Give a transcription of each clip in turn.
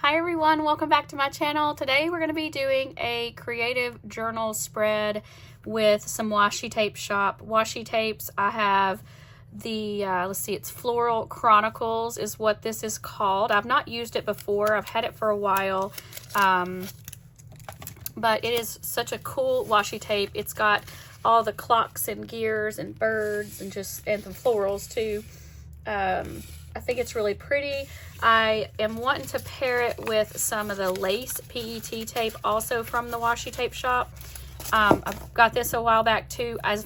Hi everyone, welcome back to my channel. Today we're going to be doing a creative journal spread with some Washi Tape Shop washi tapes. I have the, let's see, it's Floral Chronicles is what this is called. I've not used it before. I've had it for a while, but it is such a cool washi tape. It's got all the clocks and gears and birds and some florals too. I think it's really pretty. I am wanting to pair it with some of the lace PET tape also from the Washi Tape Shop. I've got this a while back too. I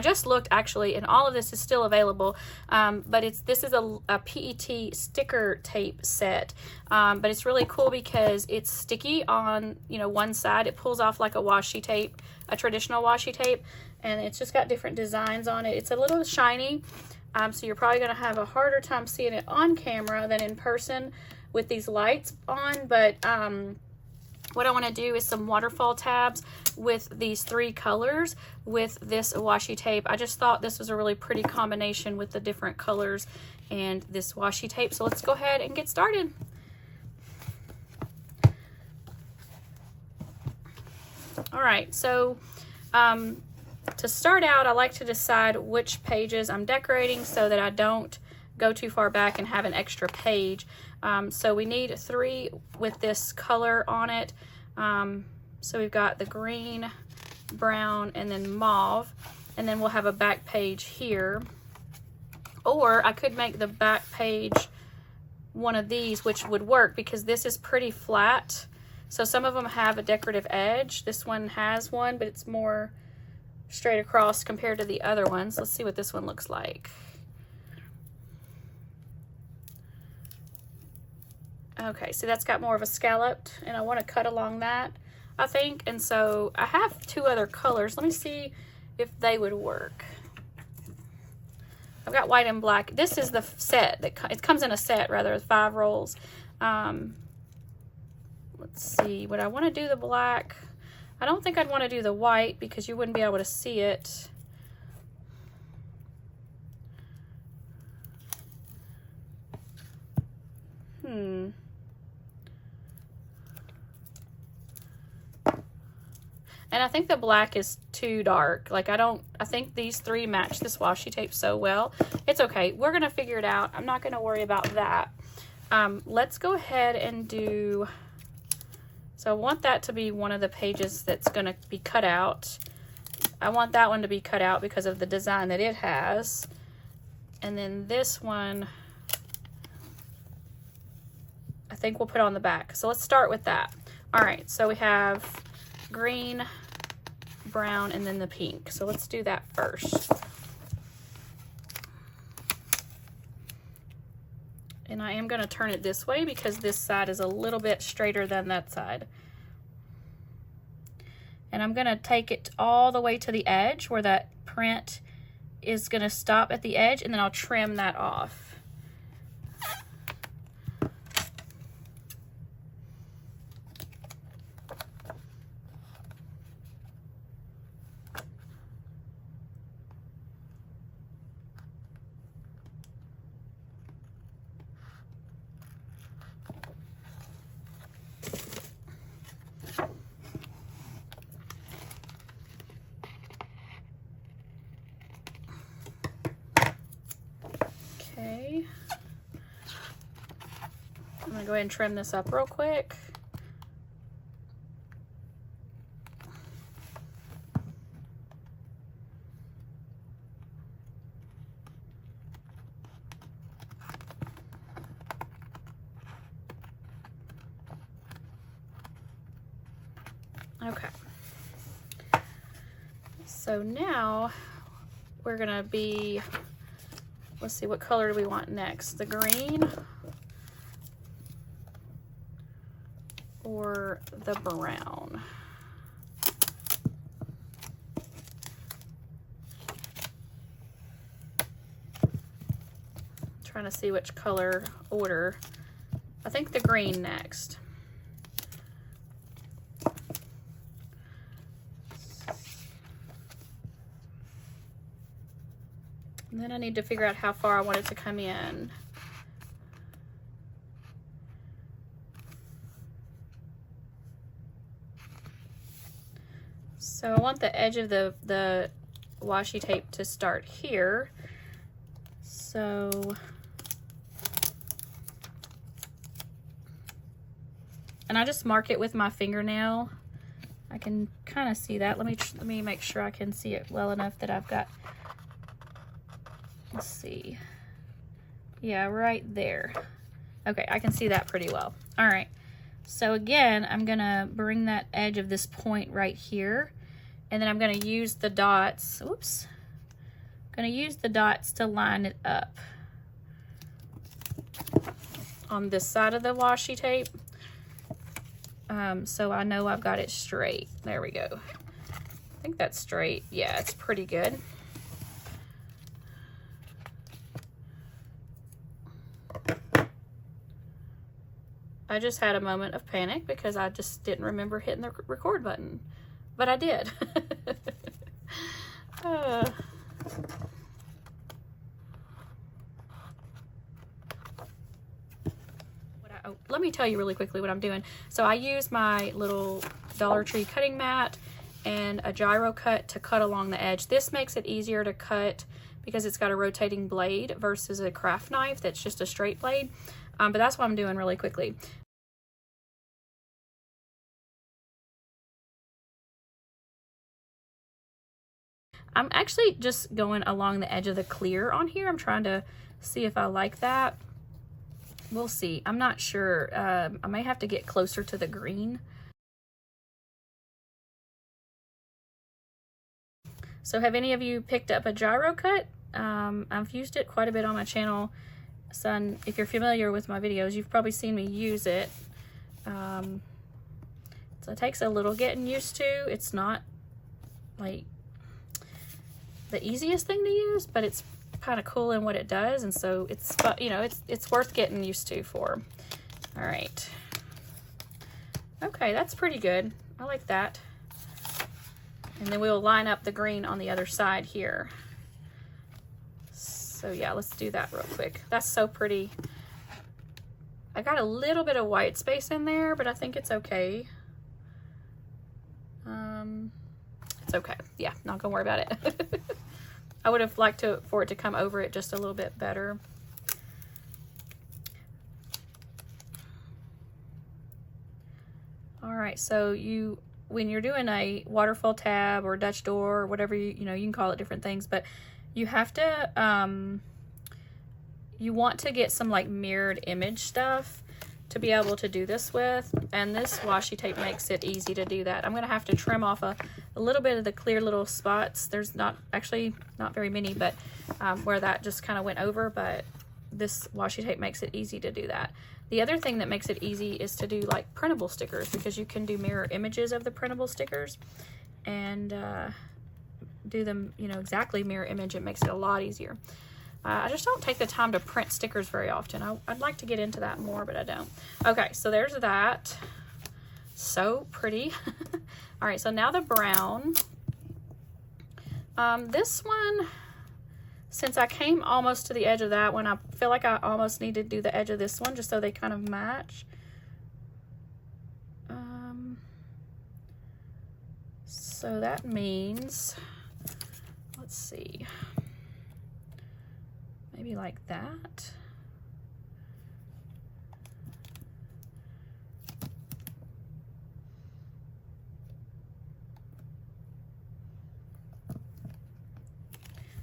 just looked actually, and all of this is still available. But this is a PET sticker tape set. But it's really cool because it's sticky on one side. It pulls off like a washi tape, a traditional washi tape, and it's just got different designs on it. It's a little shiny. So you're probably going to have a harder time seeing it on camera than in person with these lights on. But what I want to do is some waterfall tabs with these three colors with this washi tape. I just thought this was a really pretty combination with the different colors and this washi tape. So let's go ahead and get started. All right, so to start out, I like to decide which pages I'm decorating so that I don't go too far back and have an extra page. So we need 3 with this color on it. So we've got the green, brown, and then mauve. And then we'll have a back page here. Or I could make the back page one of these, which would work because this is pretty flat. So some of them have a decorative edge. This one has one, but it's more straight across compared to the other ones. Let's see what this one looks like. Okay, so that's got more of a scalloped, and I want to cut along that, I think. And so I have 2 other colors. Let me see if they would work. I've got white and black. This is the set that it comes in a set, rather, 5 rolls. Let's see. Would I want to do the black? I don't think I'd want to do the white because you wouldn't be able to see it. And I think the black is too dark. Like I think these 3 match this washi tape so well. It's okay. We're going to figure it out. I'm not going to worry about that. Let's go ahead and do... So I want that to be one of the pages that's going to be cut out. I want that one to be cut out because of the design that it has. And then this one, I think we'll put on the back. So let's start with that. All right, so we have green, brown, and then the pink. So let's do that first. And I am going to turn it this way because this side is a little bit straighter than that side. And I'm going to take it all the way to the edge where that print is going to stop at the edge, and then I'll trim that off. Okay, I'm gonna go ahead and trim this up real quick. Okay, so now we're gonna be, let's see, what color do we want next? The green or the brown? Trying to see which color order. I think the green next. And then I need to figure out how far I want it to come in. So I want the edge of the washi tape to start here. So, and I just mark it with my fingernail. I can kind of see that. Let me make sure I can see it well enough that I've got, let's see. Yeah, right there. Okay, I can see that pretty well. All right. So again, I'm gonna bring that edge of this point right here, and then I'm gonna use the dots, oops. I'm gonna use the dots to line it up on this side of the washi tape. So I know I've got it straight. There we go. I think that's straight. Yeah, it's pretty good. I just had a moment of panic because I just didn't remember hitting the record button, but I did. Let me tell you really quickly what I'm doing. So I use my little Dollar Tree cutting mat and a gyro cut to cut along the edge. This makes it easier to cut because it's got a rotating blade versus a craft knife that's just a straight blade. But that's what I'm doing really quickly. I'm actually just going along the edge of the clear on here. I'm trying to see if I like that. We'll see. I'm not sure. I may have to get closer to the green. So have any of you picked up a gyro cut? I've used it quite a bit on my channel. So if you're familiar with my videos, you've probably seen me use it. So it takes a little getting used to. It's not like the easiest thing to use, but it's kind of cool in what it does, and so it's, you know, it's worth getting used to for. All right. Okay, that's pretty good. I like that. And then we'll line up the green on the other side here. So yeah, let's do that real quick. That's so pretty. I got a little bit of white space in there, but I think it's okay. It's okay. Yeah, not gonna worry about it. I would have liked for it to come over it just a little bit better. All right, so when you're doing a waterfall tab or Dutch door or whatever, you know, you can call it different things, but you have to, you want to get some like mirrored image stuff to be able to do this with, and this washi tape makes it easy to do that. I'm gonna have to trim off a little bit of the clear little spots. There's not very many, but where that just kind of went over, but this washi tape makes it easy to do that. The other thing that makes it easy is to do like printable stickers, because you can do mirror images of the printable stickers and do them, you know, exactly mirror image. It makes it a lot easier. I just don't take the time to print stickers very often. I'd like to get into that more, but I don't. Okay, so there's that. So pretty. All right, so now the brown. This one, since I came almost to the edge of that one, I feel like I almost need to do the edge of this one just so they kind of match. So that means, let's see, maybe like that.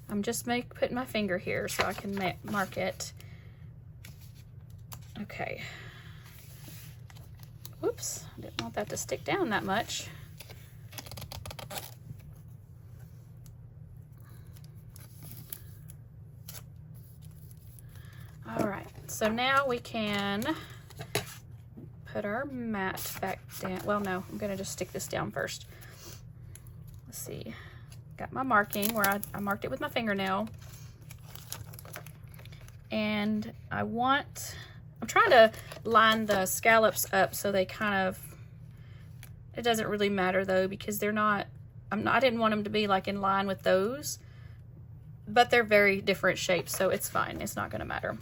I'm just putting my finger here so I can mark it. Okay. Whoops, I didn't want that to stick down that much. All right, so now we can put our mat back down. Well, no, I'm gonna just stick this down first. Let's see. Got my marking where I marked it with my fingernail. And I'm trying to line the scallops up so they kind of, it doesn't really matter though, because they're not, I didn't want them to be like in line with those, but they're very different shapes, so it's fine. It's not gonna matter.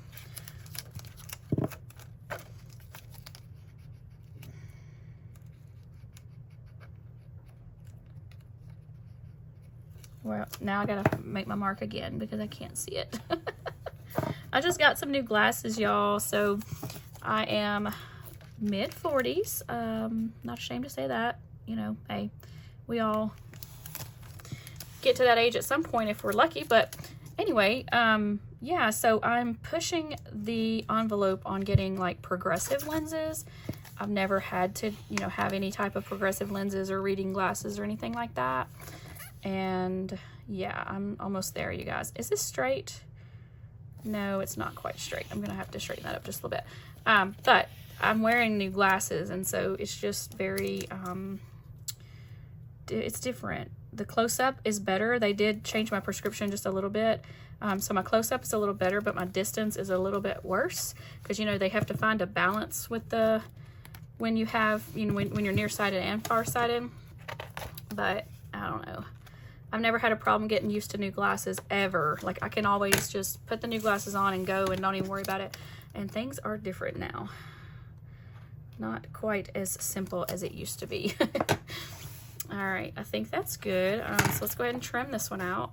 Well, now I gotta make my mark again because I can't see it. I just got some new glasses, y'all. So I am mid-40s. Not ashamed to say that. You know, hey, we all get to that age at some point if we're lucky. But anyway, yeah, so I'm pushing the envelope on getting like progressive lenses. I've never had to, you know, have any type of progressive lenses or reading glasses or anything like that. And yeah, I'm almost there, you guys. Is this straight? No, it's not quite straight. I'm gonna have to straighten that up just a little bit. But I'm wearing new glasses, and so it's just very, it's different. The close-up is better. They did change my prescription just a little bit. So my close-up is a little better, but my distance is a little bit worse because, you know, they have to find a balance with the, when you have, you know, when you're nearsighted and farsighted. But I don't know. I've never had a problem getting used to new glasses ever. Like, I can always just put the new glasses on and go and don't even worry about it. And things are different now. Not quite as simple as it used to be. All right, I think that's good. So let's go ahead and trim this one out.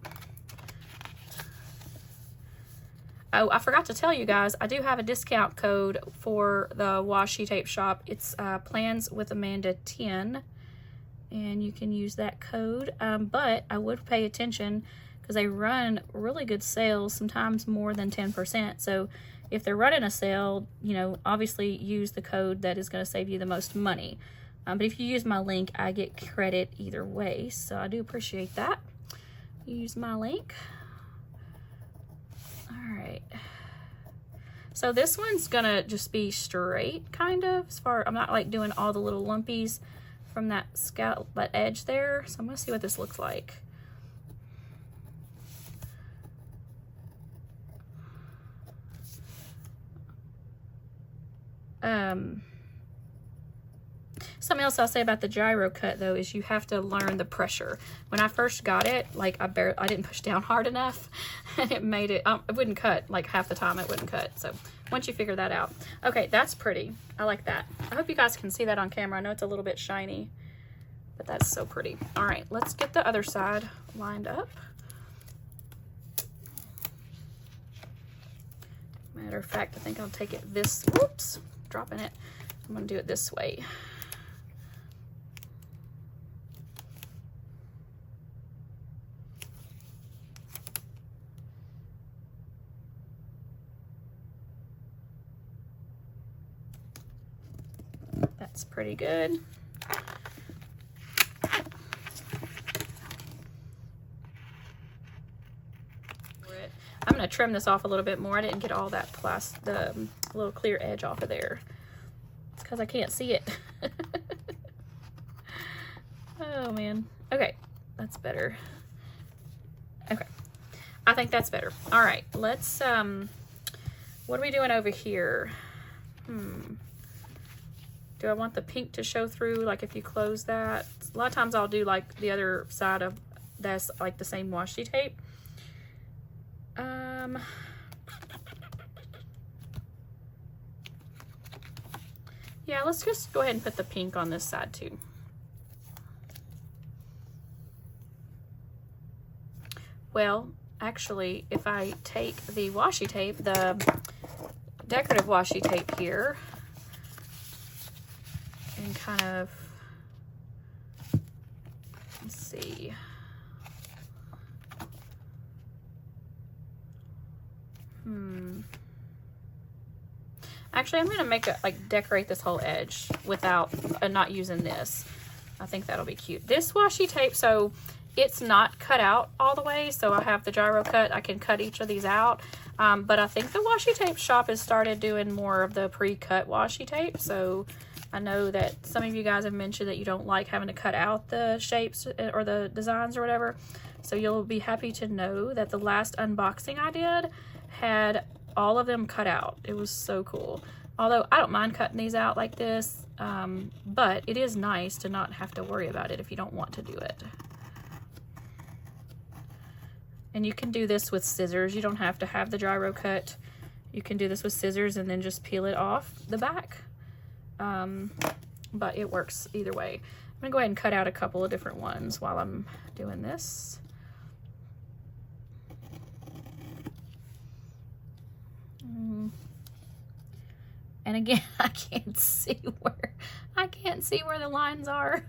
Oh, I forgot to tell you guys, I do have a discount code for the Washi Tape Shop. It's Plans with Amanda 10. And you can use that code, but I would pay attention because they run really good sales, sometimes more than 10%. So if they're running a sale, you know, obviously use the code that is going to save you the most money. But if you use my link, I get credit either way. So I do appreciate that. Use my link. All right. So this one's going to just be straight, kind of, as far, I'm not like doing all the little lumpies from that scalp, that edge there. So I'm gonna see what this looks like. Something else I'll say about the gyro cut though is you have to learn the pressure. When I first got it, like I didn't push down hard enough, and it made it, it wouldn't cut. Like half the time it wouldn't cut. So once you figure that out. Okay, that's pretty. I like that. I hope you guys can see that on camera. I know it's a little bit shiny, but that's so pretty. All right, let's get the other side lined up. Matter of fact, I think I'll take it this, whoops, dropping it. I'm gonna do it this way. That's pretty good. I'm going to trim this off a little bit more. I didn't get all that the little clear edge off of there. It's because I can't see it. Oh, man. Okay, that's better. Okay, I think that's better. All right, let's, what are we doing over here? Do I want the pink to show through, like if you close that? A lot of times I'll do like the other side of that's like the same washi tape. Yeah, let's just go ahead and put the pink on this side too. Well, actually, if I take the washi tape, the decorative washi tape here, and kind of, let's see. Actually, I'm gonna make it like decorate this whole edge without not using this. I think that'll be cute. This washi tape, so it's not cut out all the way, so I have the gyro cut. I can cut each of these out, but I think the Washi Tape Shop has started doing more of the pre-cut washi tape. So I know that some of you guys have mentioned that you don't like having to cut out the shapes or the designs or whatever. So you'll be happy to know that the last unboxing I did had all of them cut out. It was so cool. Although I don't mind cutting these out like this, but it is nice to not have to worry about it if you don't want to do it. And you can do this with scissors. You don't have to have the gyro cut. You can do this with scissors and then just peel it off the back. But it works either way. I'm gonna go ahead and cut out a couple of different ones while I'm doing this. And again, I can't see where the lines are.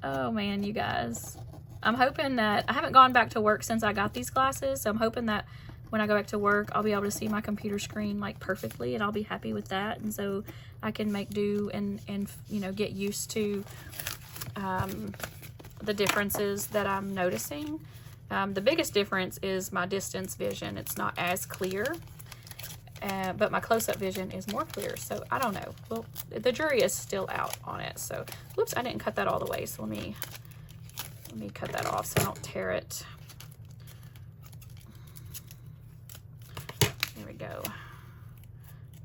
Oh man, you guys. I'm hoping that I haven't gone back to work since I got these glasses, so I'm hoping that when I go back to work, I'll be able to see my computer screen like perfectly, and I'll be happy with that. And so I can make do and you know, get used to the differences that I'm noticing. The biggest difference is my distance vision. It's not as clear, but my close-up vision is more clear. So I don't know. Well, the jury is still out on it. So, whoops, I didn't cut that all the way. So let me cut that off so I don't tear it. There we go.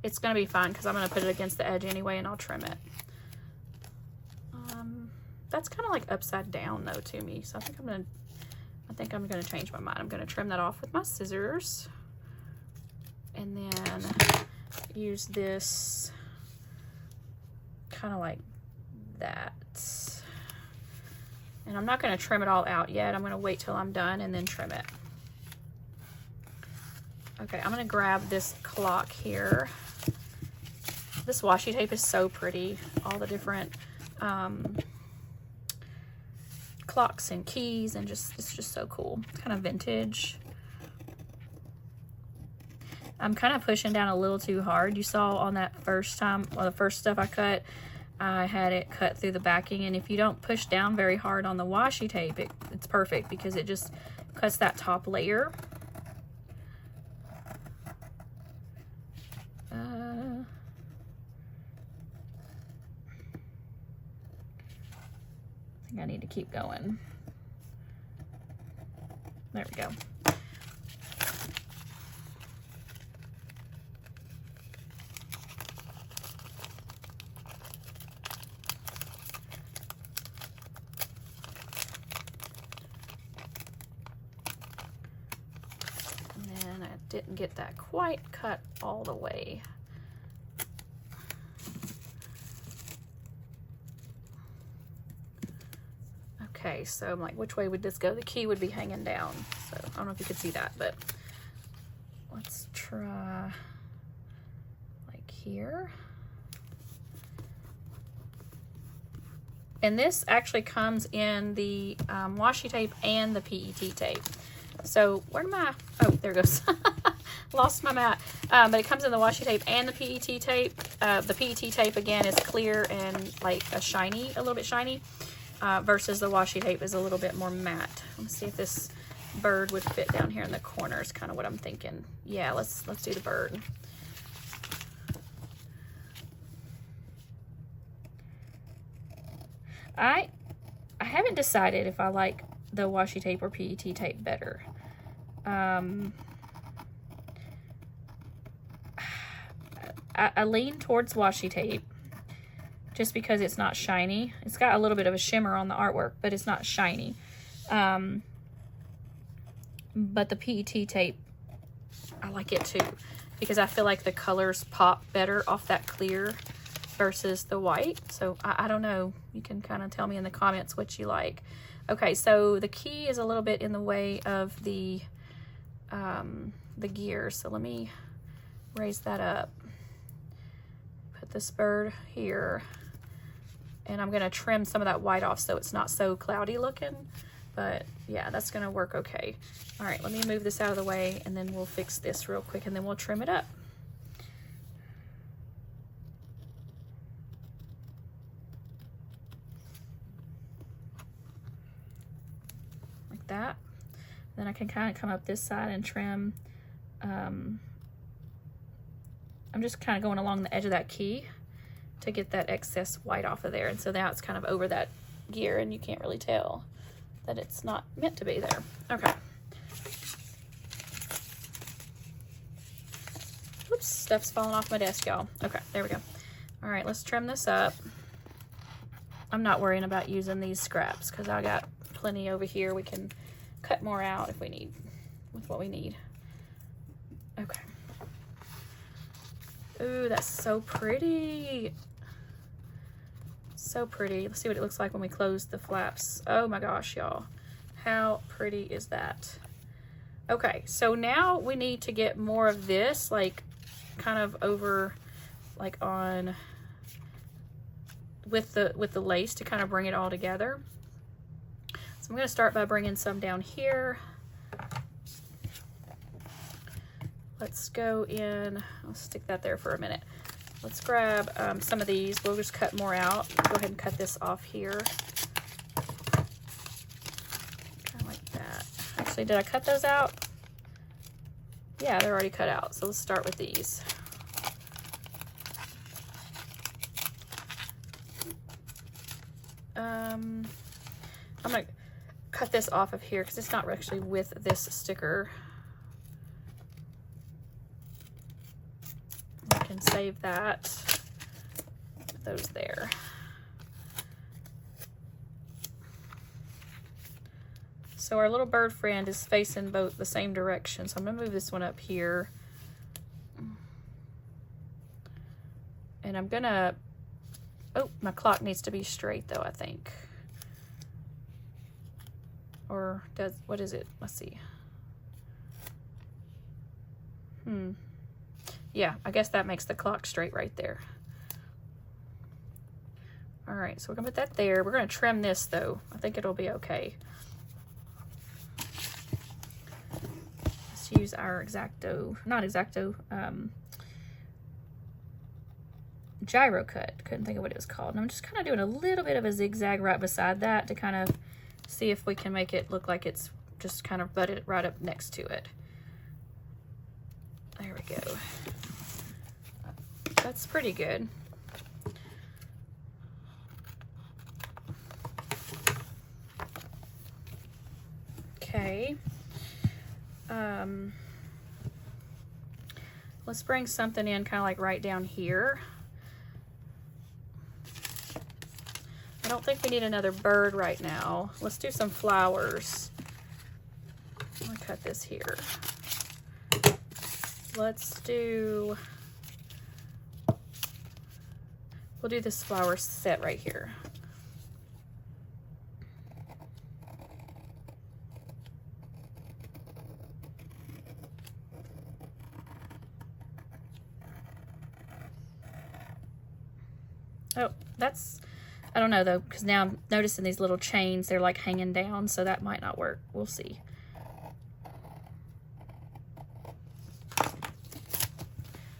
It's going to be fine because I'm going to put it against the edge anyway, and I'll trim it. That's kind of like upside down though to me, so I think I'm gonna change my mind. I'm gonna trim that off with my scissors, and then use this kind of like that. And I'm not gonna trim it all out yet. I'm gonna wait till I'm done and then trim it. Okay, I'm gonna grab this clock here. This washi tape is so pretty. All the different clocks and keys, and it's just so cool. It's kind of vintage. I'm kind of pushing down a little too hard. You saw on that first time, well, the first stuff I cut, I had it cut through the backing, and if you don't push down very hard on the washi tape, it's perfect because it just cuts that top layer. I need to keep going. There we go. And then I didn't get that quite cut all the way. Okay, so I'm like, which way would this go? The key would be hanging down. So I don't know if you could see that, but let's try like here. And this actually comes in the washi tape and the PET tape. So where am I? Oh, there it goes. Lost my mat. But it comes in the washi tape and the PET tape. The PET tape again is clear and like a little bit shiny. Versus the washi tape is a little bit more matte. Let's see if this bird would fit down here in the corner is kind of what I'm thinking. Yeah, let's do the bird. I haven't decided if I like the washi tape or PET tape better. I lean towards washi tape. Just because it's not shiny. It's got a little bit of a shimmer on the artwork, but it's not shiny. But the PET tape, I like it too, because I feel like the colors pop better off that clear versus the white. So I don't know. You can kind of tell me in the comments what you like. Okay, so the key is a little bit in the way of the gear. So let me raise that up. Put this bird here. And I'm gonna trim some of that white off so it's not so cloudy looking, but yeah, that's gonna work okay. All right, let me move this out of the way, and then we'll fix this real quick, and then we'll trim it up. Like that. Then I can kind of come up this side and trim. I'm just kind of going along the edge of that key to get that excess white off of there. And so now it's kind of over that gear, and you can't really tell that it's not meant to be there. Okay. Oops, stuff's falling off my desk, y'all. Okay, there we go. All right, let's trim this up. I'm not worrying about using these scraps because I got plenty over here. We can cut more out if we need, with what we need. Okay. Ooh, that's so pretty. So pretty. Let's see what it looks like when we close the flaps. Oh my gosh, y'all. How pretty is that? Okay, so now we need to get more of this, like kind of over, like on with the lace to kind of bring it all together. So I'm going to start by bringing some down here. Let's go in, I'll stick that there for a minute. Let's grab some of these. We'll just cut more out. Go ahead and cut this off here. Kind of like that. Actually, did I cut those out? Yeah, they're already cut out. So let's start with these. I'm going to cut this off of here because it's not actually with this sticker. I can save that. Put those there. So our little bird friend is facing both the same direction. So I'm going to move this one up here. And I'm going to, oh, my clock needs to be straight though, I think. Or does, what is it? Let's see. Yeah, I guess that makes the clock straight right there. All right, so we're gonna put that there. We're gonna trim this though. I think it'll be okay. Let's use our gyro cut. Couldn't think of what it was called. And I'm just kind of doing a little bit of a zigzag right beside that to kind of see if we can make it look like it's just kind of butted right up next to it. There we go. That's pretty good. Okay. Let's bring something in kind of like right down here. I don't think we need another bird right now. Let's do some flowers. I'm gonna cut this here. Let's do, we'll do this flower set right here. Oh, that's, I don't know though, because now I'm noticing these little chains, they're like hanging down, so that might not work. We'll see.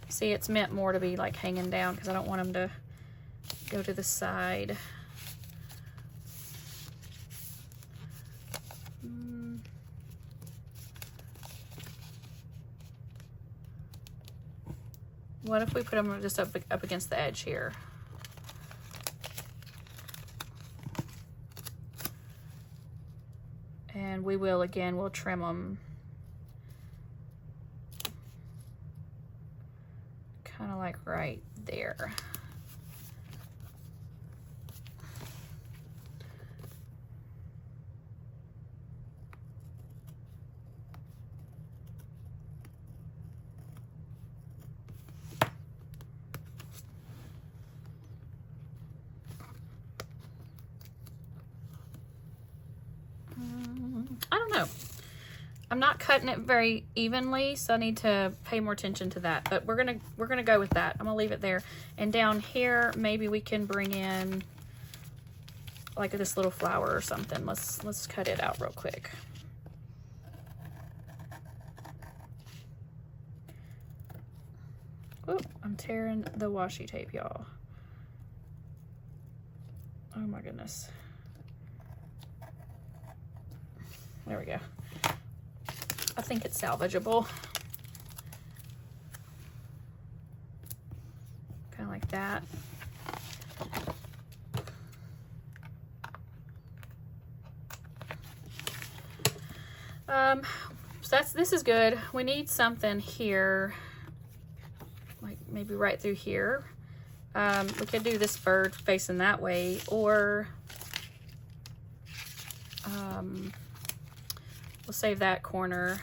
See, it's meant more to be like hanging down because I don't want them to go to the side. What if we put them just up against the edge here? And we will, again, we'll trim them. Kind of like right there. I don't know. I'm not cutting it very evenly, so I need to pay more attention to that. But we're gonna go with that. I'm gonna leave it there. And down here, maybe we can bring in like this little flower or something. Let's cut it out real quick. Oh, I'm tearing the washi tape, y'all. Oh my goodness. There we go. I think it's salvageable. Kind of like that. So this is good. We need something here, like maybe right through here. We could do this bird facing that way, or we'll save that corner.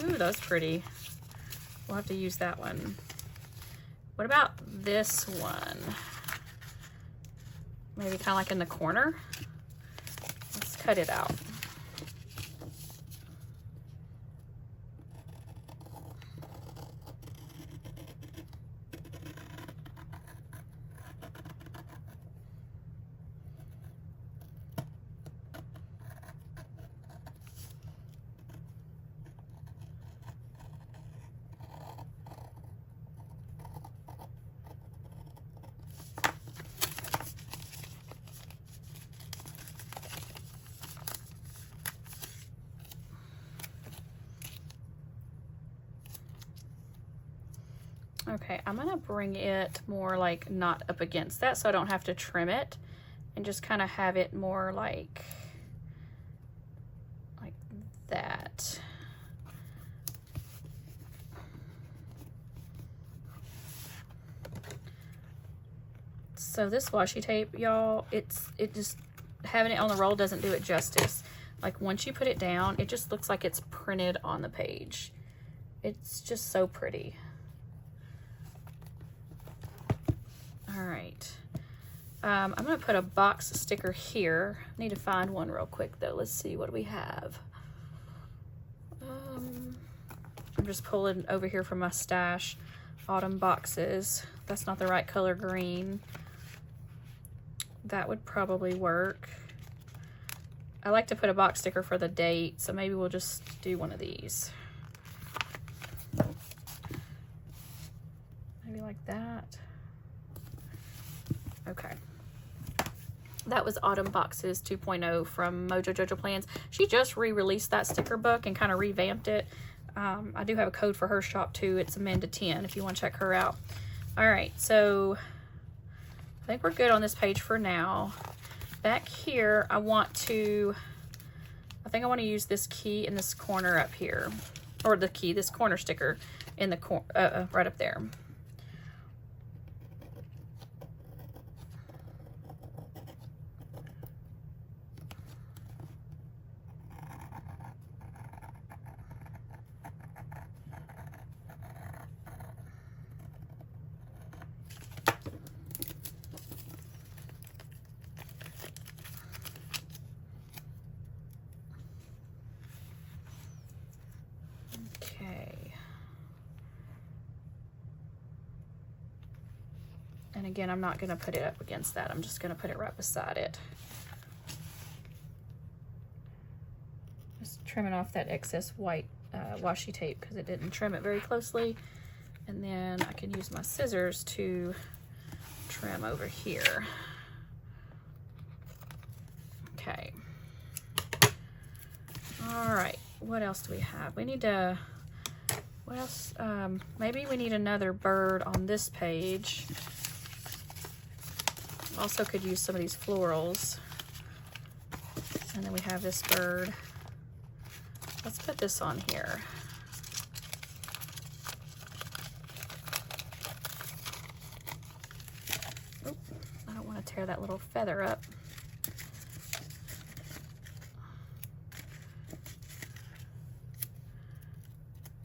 Ooh, that's pretty. We'll have to use that one. What about this one? Maybe kind of like in the corner. Let's cut it out. Okay, I'm gonna bring it more like not up against that so I don't have to trim it, and just kind of have it more like that. So this washi tape, y'all, it just, having it on the roll doesn't do it justice. Like once you put it down, it just looks like it's printed on the page. It's just so pretty. All right, I'm gonna put a box sticker here. I need to find one real quick though. Let's see, what do we have? I'm just pulling over here from my stash. Autumn boxes. That's not the right color green. That would probably work. I like to put a box sticker for the date, so maybe we'll just do one of these. Maybe like that. Okay. That was Autumn Boxes 2.0 from Jojo Plans. She just re-released that sticker book and kind of revamped it. I do have a code for her shop too. It's Amanda 10 if you want to check her out. All right, so I think we're good on this page for now. Back here, I think I want to use this key in this corner up here, or the key, this corner sticker in the right up there. And again, I'm not going to put it up against that. I'm just going to put it right beside it. Just trimming off that excess white washi tape because it didn't trim it very closely. And then I can use my scissors to trim over here. Okay. All right. What else do we have? We need to... What else? Maybe we need another bird on this page. Also could use some of these florals. And then we have this bird. Let's put this on here. Oop, I don't want to tear that little feather up.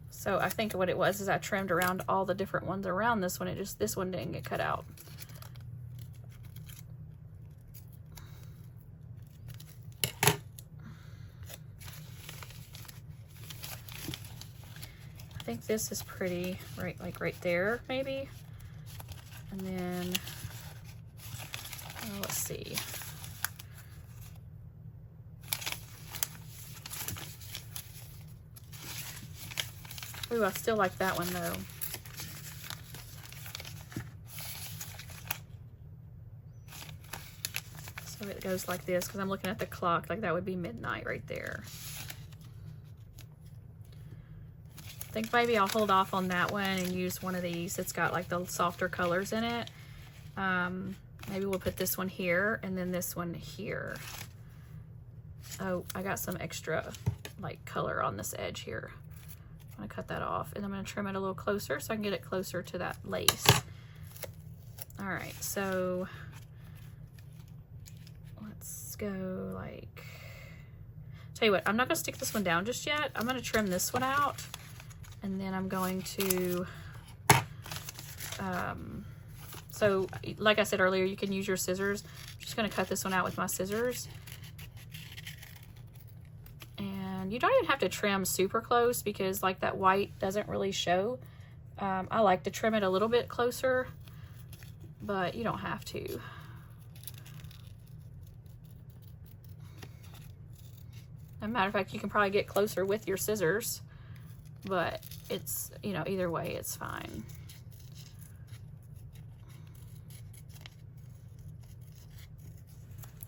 So I think what it was is I trimmed around all the different ones around this one. This one didn't get cut out. I think this is pretty, right, like right there, maybe. And then, let's see. Ooh, I still like that one though. So it goes like this because I'm looking at the clock, like that would be midnight right there. I think maybe I'll hold off on that one and use one of these. It's got like the softer colors in it. Maybe we'll put this one here and then this one here. Oh, I got some extra like color on this edge here. I'm gonna cut that off and I'm gonna trim it a little closer so I can get it closer to that lace. All right, so let's go like, tell you what, I'm not gonna stick this one down just yet. I'm gonna trim this one out and then I'm going to So like I said earlier, you can use your scissors. I'm just going to cut this one out with my scissors. And you don't even have to trim super close because like that white doesn't really show. I like to trim it a little bit closer, but you don't have to. As a matter of fact, you can probably get closer with your scissors, but it's, you know, either way, it's fine.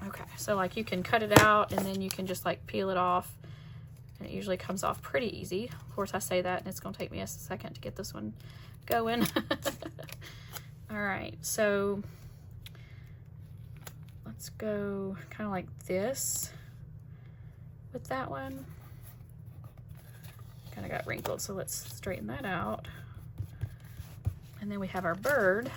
Okay, so like you can cut it out and then you can just like peel it off, and it usually comes off pretty easy. Of course, I say that and it's gonna take me a second to get this one going. All right, so let's go kind of like this with that one. Kind of got wrinkled, so let's straighten that out. And then we have our bird.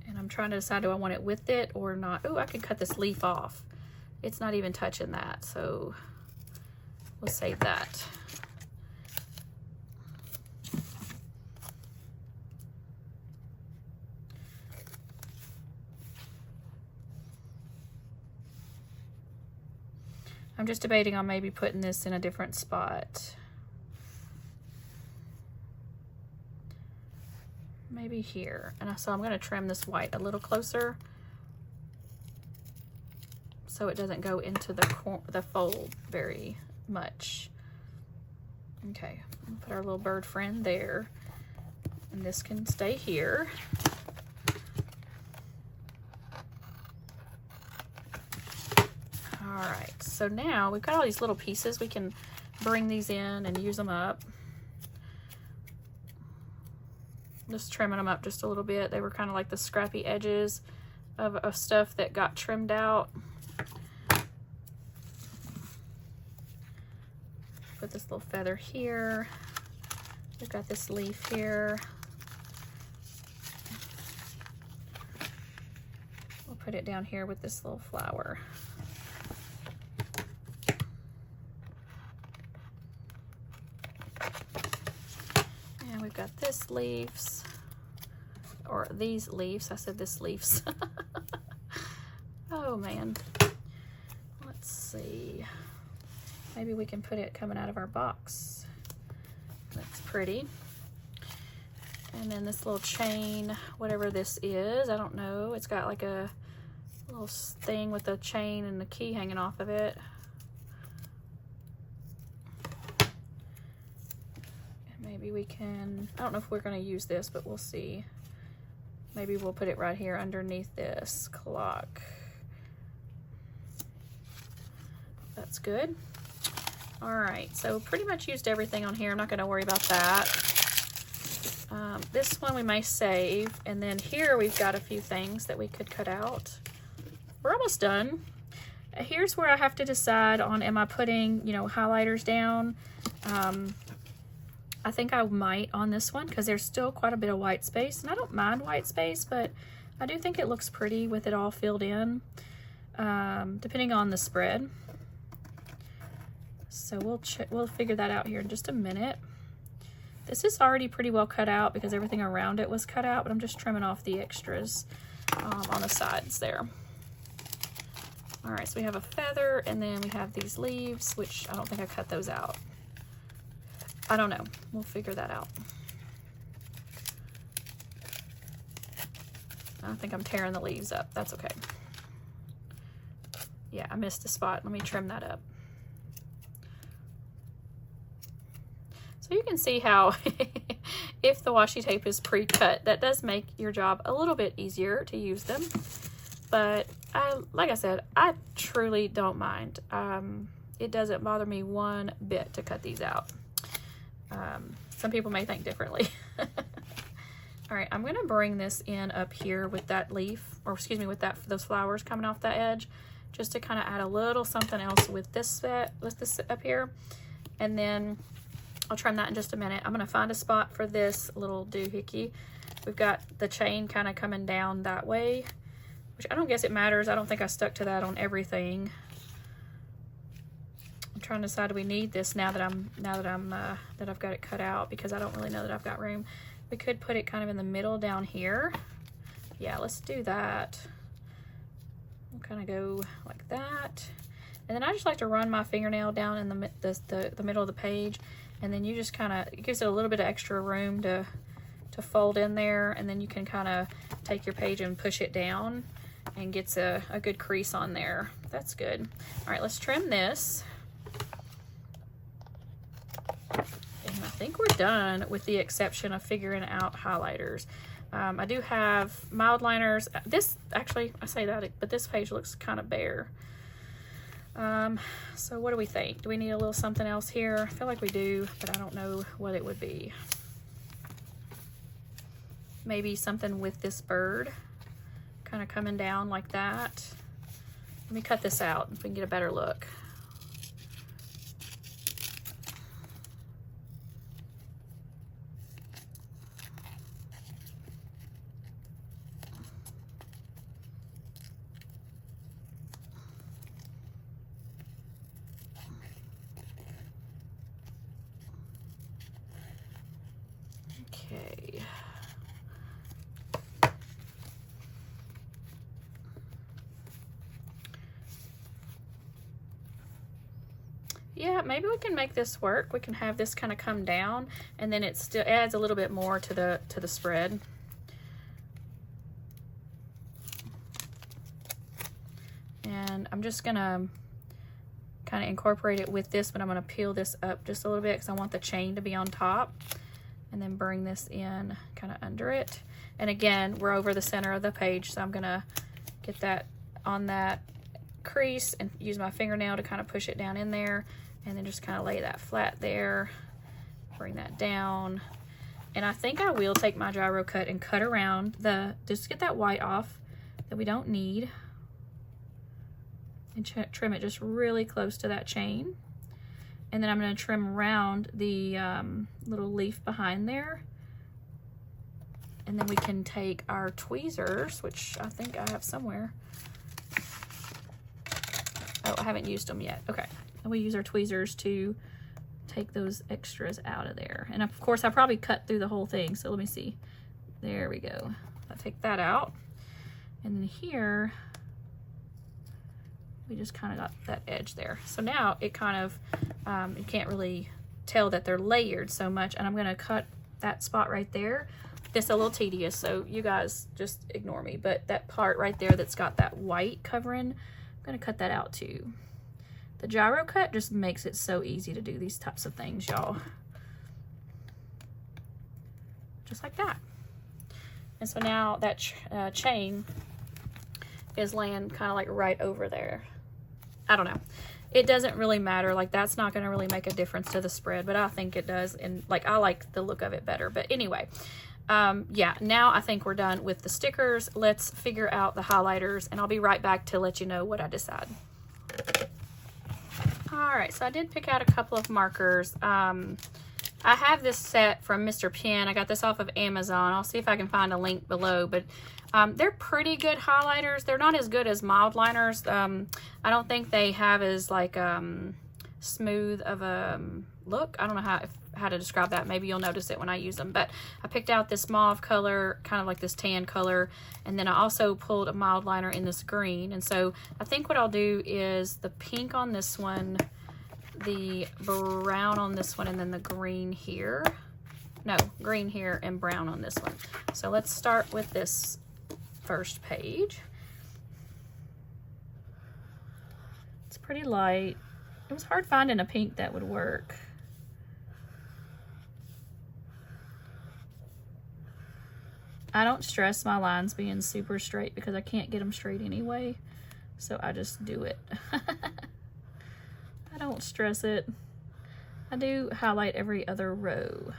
And I'm trying to decide, do I want it with it or not? Oh, I could cut this leaf off. It's not even touching that, so we'll save that. I'm just debating on maybe putting this in a different spot. Maybe here. And so I'm going to trim this white a little closer so it doesn't go into the fold very much. Okay, we'll put our little bird friend there, and this can stay here. All right, so now we've got all these little pieces. We can bring these in and use them up. Just trimming them up just a little bit. They were kind of like the scrappy edges of stuff that got trimmed out. Put this little feather here. We've got this leaf here. We'll put it down here with this little flower. And we've got this leaves, or these leaves. I said this leaves. Oh man. Let's see. Maybe we can put it coming out of our box. That's pretty. And then this little chain, whatever this is, I don't know. It's got like a little thing with a chain and the key hanging off of it. And maybe we can, I don't know if we're going to use this, but we'll see. Maybe we'll put it right here underneath this clock. That's good. All right, so pretty much used everything on here. I'm not going to worry about that. This one we may save, and then here we've got a few things that we could cut out. We're almost done. Here's where I have to decide on, am I putting, you know, highlighters down? I think I might on this one because there's still quite a bit of white space, and I don't mind white space, but I do think it looks pretty with it all filled in, depending on the spread. So we'll figure that out here in just a minute. This is already pretty well cut out because everything around it was cut out, but I'm just trimming off the extras on the sides there. All right, so we have a feather, and then we have these leaves, which I don't think I cut those out. I don't know. We'll figure that out. I think I'm tearing the leaves up. That's okay. Yeah, I missed a spot. Let me trim that up. So you can see how if the washi tape is pre-cut, that does make your job a little bit easier to use them. But like I said, I truly don't mind. It doesn't bother me one bit to cut these out. Some people may think differently. All right, I'm gonna bring this in up here with that leaf, or excuse me, with those flowers coming off that edge, just to kind of add a little something else with this up here, and then I'll trim that in just a minute. I'm gonna find a spot for this little doohickey. We've got the chain kind of coming down that way, which I don't guess it matters. I don't think I stuck to that on everything, I'm trying to decide, do we need this now that I've got it cut out, because I don't really know that I've got room. We could put it kind of in the middle down here. Yeah, let's do that. We'll kind of go like that. And then I just like to run my fingernail down in the middle of the page, and then you just kind of, it gives it a little bit of extra room to fold in there, and then you can kind of take your page and push it down and gets a good crease on there. That's good. All right, let's trim this. And I think we're done with the exception of figuring out highlighters. I do have mild liners. This, actually, I say that, but this page looks kind of bare. So what do we think? Do we need a little something else here? I feel like we do, but I don't know what it would be. Maybe something with this bird kind of coming down like that. Let me cut this out if we can get a better look. Okay. Yeah, maybe we can make this work. We can have this kind of come down, and then it still adds a little bit more to the spread. And I'm just gonna kind of incorporate it with this, but I'm gonna peel this up just a little bit because I want the chain to be on top, and then bring this in kind of under it. And again, we're over the center of the page, so I'm gonna get that on that crease and use my fingernail to kind of push it down in there, and then just kind of lay that flat there, bring that down. And I think I will take my gyro cut and cut around just get that white off that we don't need, and trim it just really close to that chain. And then I'm going to trim around the little leaf behind there. And then we can take our tweezers, which I think I have somewhere. Oh, I haven't used them yet. Okay. And we use our tweezers to take those extras out of there. And of course, I probably cut through the whole thing. So let me see. There we go. I'll take that out. And then here, we just kind of got that edge there. So now it kind of, you can't really tell that they're layered so much. And I'm going to cut that spot right there. This is a little tedious, so you guys just ignore me. But that part right there that's got that white covering, I'm going to cut that out too. The gyro cut just makes it so easy to do these types of things, y'all. Just like that. And so now that chain is laying kind of like right over there. I don't know. It doesn't really matter. Like, that's not going to really make a difference to the spread, but I think it does. And like, I like the look of it better. But anyway, yeah, now I think we're done with the stickers. Let's figure out the highlighters, and I'll be right back to let you know what I decide. All right, so I did pick out a couple of markers. I have this set from Mr. Pen. I got this off of Amazon. I'll see if I can find a link below, but they're pretty good highlighters. They're not as good as mild liners. I don't think they have as like smooth of a look. I don't know how to describe that. Maybe you'll notice it when I use them. But I picked out this mauve color, kind of like this tan color, and then I also pulled a mild liner in this green. And so I think what I'll do is the pink on this one, the brown on this one, and then the green here. No, green here and brown on this one. So let's start with this first page. It's pretty light. It was hard finding a pink that would work. I don't stress my lines being super straight because I can't get them straight anyway. So I just do it. I don't stress it. I do highlight every other row.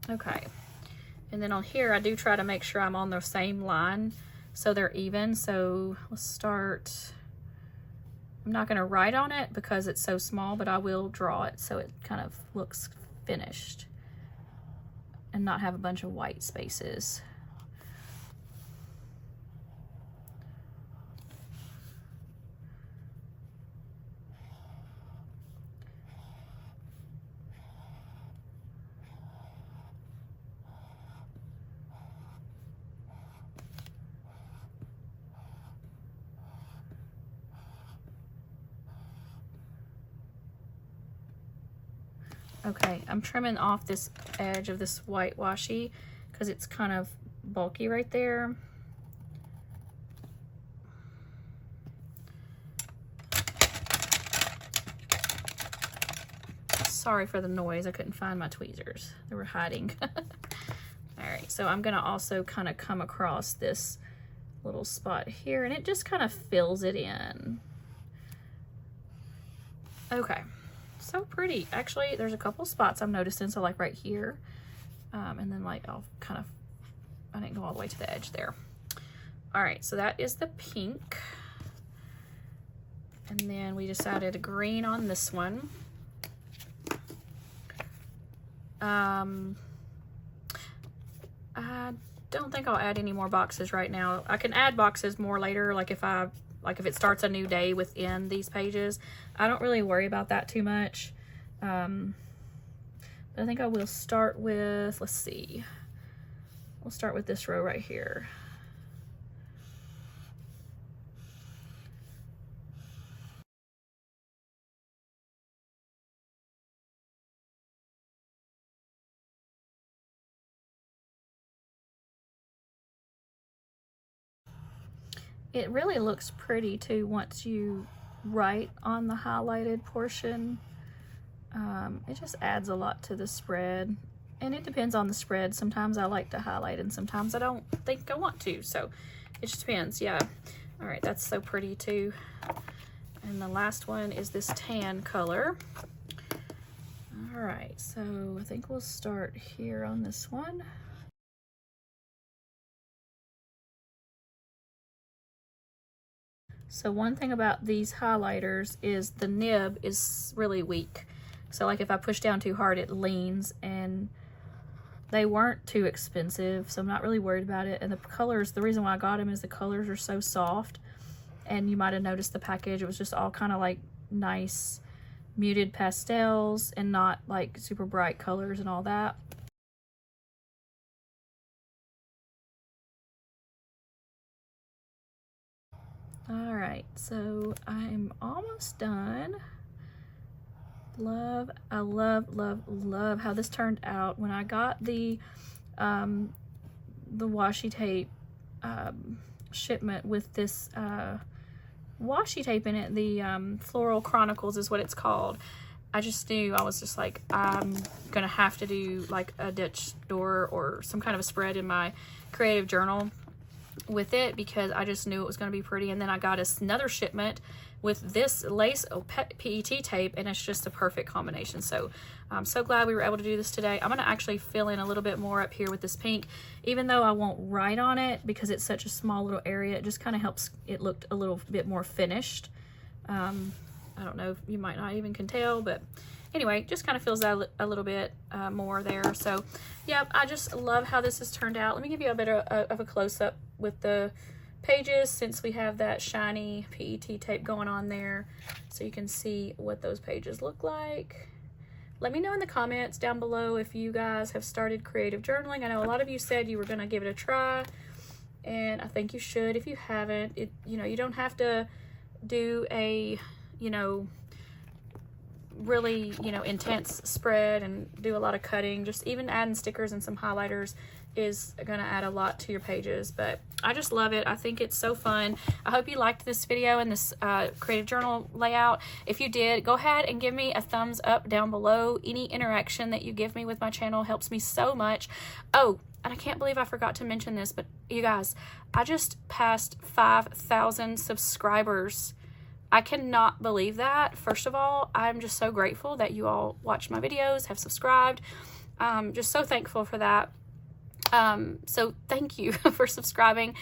Okay, and then on here I do try to make sure I'm on the same line so they're even. So let's start, I'm not going to write on it because it's so small, but I will draw it so it kind of looks finished and not have a bunch of white spaces. Okay, I'm trimming off this edge of this white washi because it's kind of bulky right there. Sorry for the noise, I couldn't find my tweezers. They were hiding. All right, so I'm gonna also kind of come across this little spot here, and it just kind of fills it in. Okay. So pretty. Actually, there's a couple spots I'm noticing, so like right here, and then like I'll kind of, I didn't go all the way to the edge there. All right, so that is the pink, and then we decided green on this one. I don't think I'll add any more boxes right now. I can add boxes more later, like if it starts a new day within these pages. I don't really worry about that too much. But I think I will start with, let's see. We'll start with this row right here. It really looks pretty too once you write on the highlighted portion. It just adds a lot to the spread, and it depends on the spread. Sometimes I like to highlight and sometimes I don't think I want to, so it just depends. Yeah. All right, that's so pretty too. And the last one is this tan color. All right, so I think we'll start here on this one. So one thing about these highlighters is the nib is really weak. So like if I push down too hard, it leans, and they weren't too expensive, so I'm not really worried about it. And the colors, the reason why I got them is the colors are so soft, and you might have noticed the package, it was just all kind of like nice muted pastels and not like super bright colors and all that. All right, so I'm almost done. I love how this turned out. When I got the washi tape shipment with this washi tape in it, the Floral Chronicles is what it's called, I just knew, I was just like, I'm gonna have to do like a ditch door or some kind of a spread in my creative journal with it, because I just knew it was going to be pretty. And then I got another shipment with this lace PET tape, and it's just a perfect combination. So I'm so glad we were able to do this today. I'm going to actually fill in a little bit more up here with this pink, even though I won't write on it because it's such a small little area. It just kind of helps it look a little bit more finished. I don't know if you might not even can tell, but anyway, just kind of fills out a little bit more there. So yeah, I just love how this has turned out. Let me give you a bit of a close-up with the pages, since we have that shiny PET tape going on there, so you can see what those pages look like. Let me know in the comments down below if you guys have started creative journaling. I know a lot of you said you were going to give it a try, and I think you should. If you haven't, you don't have to do a really intense spread and do a lot of cutting. Just even adding stickers and some highlighters is gonna add a lot to your pages. But I just love it. I think it's so fun. I hope you liked this video and this creative journal layout. If you did, go ahead and give me a thumbs up down below. Any interaction that you give me with my channel helps me so much. Oh, and I can't believe I forgot to mention this, but you guys, I just passed 5,000 subscribers. I cannot believe that. First of all, I'm just so grateful that you all watch my videos, have subscribed. Just so thankful for that. So thank you for subscribing.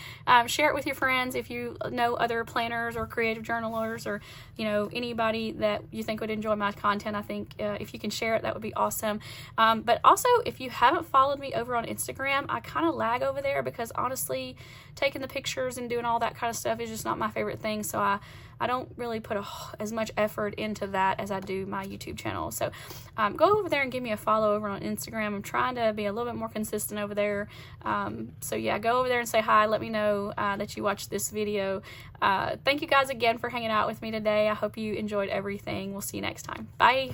Share it with your friends if you know other planners or creative journalers, or anybody that you think would enjoy my content. I think if you can share it, that would be awesome. But also, if you haven't followed me over on Instagram, I kind of lag over there because honestly, taking the pictures and doing all that kind of stuff is just not my favorite thing. So I don't really put as much effort into that as I do my YouTube channel. So go over there and give me a follow over on Instagram. I'm trying to be a little bit more consistent over there. So yeah, go over there and say hi. Let me know that you watched this video. Thank you guys again for hanging out with me today. I hope you enjoyed everything. We'll see you next time. Bye.